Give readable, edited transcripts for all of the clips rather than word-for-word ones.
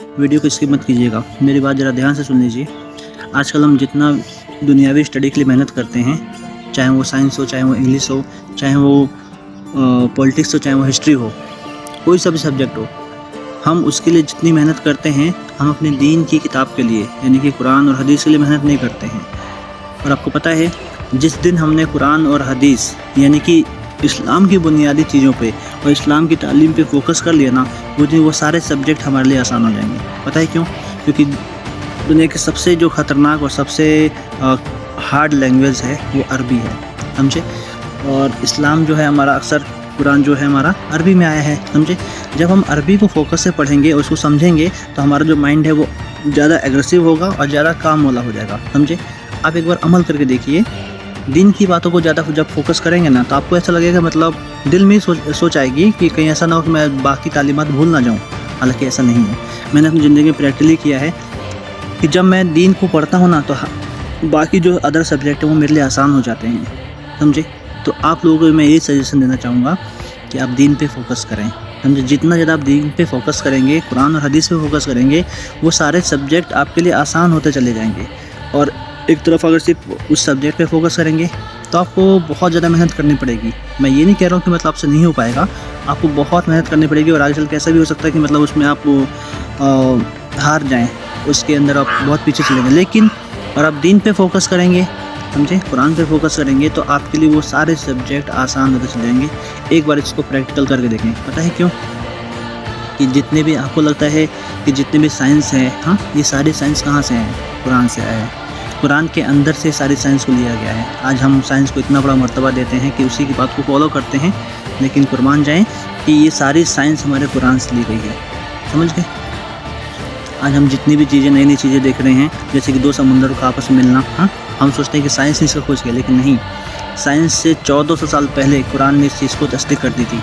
Video को skip मत कीजिएगा, मेरी बात ज़रा ध्यान से सुन लीजिए। आजकल हम जितना दुनियावी स्टडी के लिए मेहनत करते हैं, चाहे वो साइंस हो, चाहे वो इंग्लिश हो, चाहे वो पॉलिटिक्स हो, चाहे वो हिस्ट्री हो, कोई सा भी सब्जेक्ट हो, हम उसके लिए जितनी मेहनत करते हैं, हम अपने दीन की किताब के लिए यानी कि कुरान और हदीस के लिए मेहनत नहीं करते हैं। और आपको पता है, जिस दिन हमने कुरान और हदीस यानी कि इस्लाम की बुनियादी चीज़ों पे और इस्लाम की तालीम पे फोकस कर लिया ना, वो दिन वो सारे सब्जेक्ट हमारे लिए आसान हो जाएंगे। पता है क्यों? क्योंकि दुनिया की सबसे जो ख़तरनाक और सबसे हार्ड लैंग्वेज है वो अरबी है, समझे। और इस्लाम जो है हमारा, अक्सर कुरान जो है हमारा अरबी में आया है, समझे। जब हम अरबी को फोकस से पढ़ेंगे और उसको समझेंगे तो हमारा जो माइंड है वो ज़्यादा एग्रेसिव होगा और ज़्यादा काम वाला हो जाएगा, समझे। आप एक बार अमल करके देखिए, दिन की बातों को ज़्यादा जब फोकस करेंगे ना, तो आपको ऐसा लगेगा, मतलब दिल में ही सोच आएगी कि कहीं ऐसा ना हो कि मैं बाकी तालीमात भूल ना जाऊँ। हालांकि ऐसा नहीं है। मैंने अपनी ज़िंदगी में प्रैक्टिकली किया है कि जब मैं दीन को पढ़ता हूँ ना, तो बाकी जो अदर सब्जेक्ट है वो मेरे लिए आसान हो जाते हैं, समझे। तो आप लोगों को मैं ये सजेशन देना चाहूँगा कि आप दीन पे फोकस करें, समझे। जितना ज़्यादा आप दीन पे फोकस करेंगे, कुरान और हदीस पे फोकस करेंगे, वो सारे सब्जेक्ट आपके लिए आसान होते चले जाएंगे। और एक तरफ अगर सिर्फ उस सब्जेक्ट पे फोकस करेंगे तो आपको बहुत ज़्यादा मेहनत करनी पड़ेगी। मैं ये नहीं कह रहा हूँ कि मतलब आपसे नहीं हो पाएगा, आपको बहुत मेहनत करनी पड़ेगी। और आगे चल के ऐसा भी हो सकता है कि मतलब उसमें आप हार जाएँ, उसके अंदर आप बहुत पीछे चलेंगे। लेकिन और आप दीन पे फोकस करेंगे, समझे, कुरान पे फोकस करेंगे, तो आपके लिए वो सारे सब्जेक्ट आसान होते चले जाएंगे। एक बार इसको प्रैक्टिकल करके देखें। पता है क्यों? कि जितने भी आपको लगता है कि जितने भी साइंस है, हाँ, ये सारी साइंस कहाँ से हैं? कुरान से आया है। कुरान के अंदर से सारी साइंस को लिया गया है। आज हम साइंस को इतना बड़ा मर्तबा देते हैं कि उसी की बात को फॉलो करते हैं, लेकिन कुरान जाएँ कि ये सारी साइंस हमारे कुरान से ली गई है, समझ गए। आज हम जितनी भी चीज़ें, नई नई चीज़ें देख रहे हैं, जैसे कि दो समुंदर का आपस में मिलना, हाँ, हम सोचते हैं कि साइंस ने इसका खोज किया, लेकिन नहीं। साइंस से 1400 साल पहले कुरान ने इस चीज़ को तस्दीक कर दी थी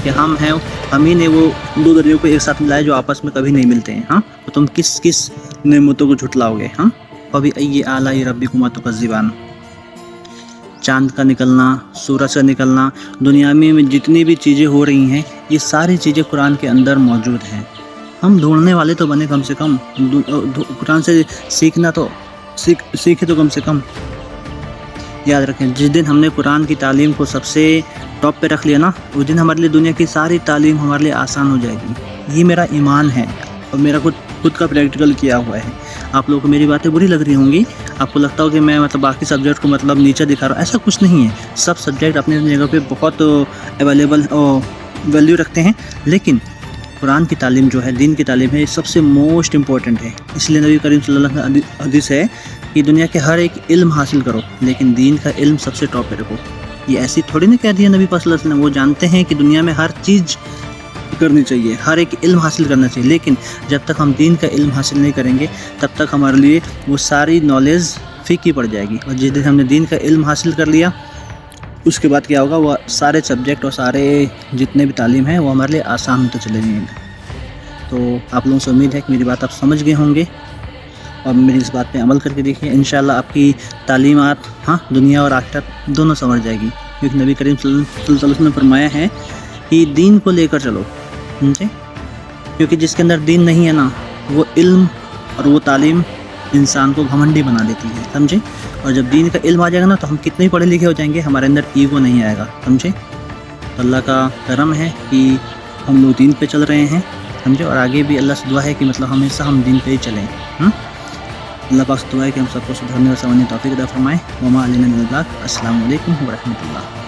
कि हम ही ने वो दो दरियों को एक साथ मिलाया जो आपस में कभी नहीं मिलते हैं। हाँ, तो तुम किस किस नेमतों को झुटलाओगे? हाँ, अभी अय्यि आलाई रब्बिकुमा तुकज़्ज़िबान। चाँद का निकलना, सूरज का निकलना, दुनिया में जितनी भी चीज़ें हो रही हैं, ये सारी चीज़ें कुरान के अंदर मौजूद हैं। हम ढूंढने वाले तो बने कम से कम, कुरान से सीखना तो सीखे तो कम से कम। याद रखें, जिस दिन हमने कुरान की तालीम को सबसे टॉप पे रख लिया ना, उस दिन हमारे लिए दुनिया की सारी तालीम हमारे लिए आसान हो जाएगी। ये मेरा ईमान है और मेरा खुद का प्रैक्टिकल किया हुआ है। आप लोगों को मेरी बातें बुरी लग रही होंगी, आपको लगता हो कि मैं मतलब बाकी सब्जेक्ट को मतलब नीचे दिखा रहा हूँ। ऐसा कुछ नहीं है। सब सब्जेक्ट अपनी अपनी जगह पे बहुत अवेलेबल वैल्यू रखते हैं, लेकिन कुरान की तालीम जो है, दीन की तालीम है, ये सबसे मोस्ट इम्पॉर्टेंट है। इसलिए नबी करीम सल्लल्लाहु अलैहि वसल्लम का हदीस है कि दुनिया के हर एक इल्म हासिल करो, लेकिन दीन का इल्म सबसे टॉप पे रखो। ये ऐसी थोड़ी ना कह दिया नबी पाक सल्लल्लाहु अलैहि वसल्लम। वो जानते हैं कि दुनिया में हर चीज़ करनी चाहिए, हर एक इल्म हासिल करना चाहिए, लेकिन जब तक हम दीन का इल्म हासिल नहीं करेंगे, तब तक हमारे लिए वो सारी नॉलेज फीकी पड़ जाएगी। और जिस दिन हमने दीन का इल्म हासिल कर लिया, उसके बाद क्या होगा, वो सारे सब्जेक्ट और सारे जितने भी तालीम है वो हमारे लिए आसान होते चले जाएंगे। तो आप लोगों से उम्मीद है कि मेरी बात आप समझ गए होंगे और मेरी इस बात पे अमल करके देखिए। इंशाल्लाह आपकी तालीमात, हाँ, दुनिया और आखिरत दोनों समझ जाएगी। क्योंकि नबी करीम सल्लल्लाहु अलैहि वसल्लम ने फरमाया है कि दीन को लेकर चलो, समझे। क्योंकि जिसके अंदर दीन नहीं है ना, वो इल्म और वो तालीम इंसान को घमंडी बना देती है, समझे। और जब दीन का इल्म आ जाएगा ना, तो हम कितने पढ़े लिखे हो जाएंगे, हमारे अंदर ईगो नहीं आएगा, समझे। तो अल्लाह का करम है कि हम लोग दीन पे चल रहे हैं, समझे। और आगे भी अल्लाह से दुआ है कि मतलब हमेशा हम दीन पे ही चलें। अल्लाह पाक से दुआ है कि हम सबको सुधरने और समझने की तौफीक अता फरमाए। वमा अलैना इल्लल बलाग। अस्सलामु अलैकुम व रहमतुल्लाह।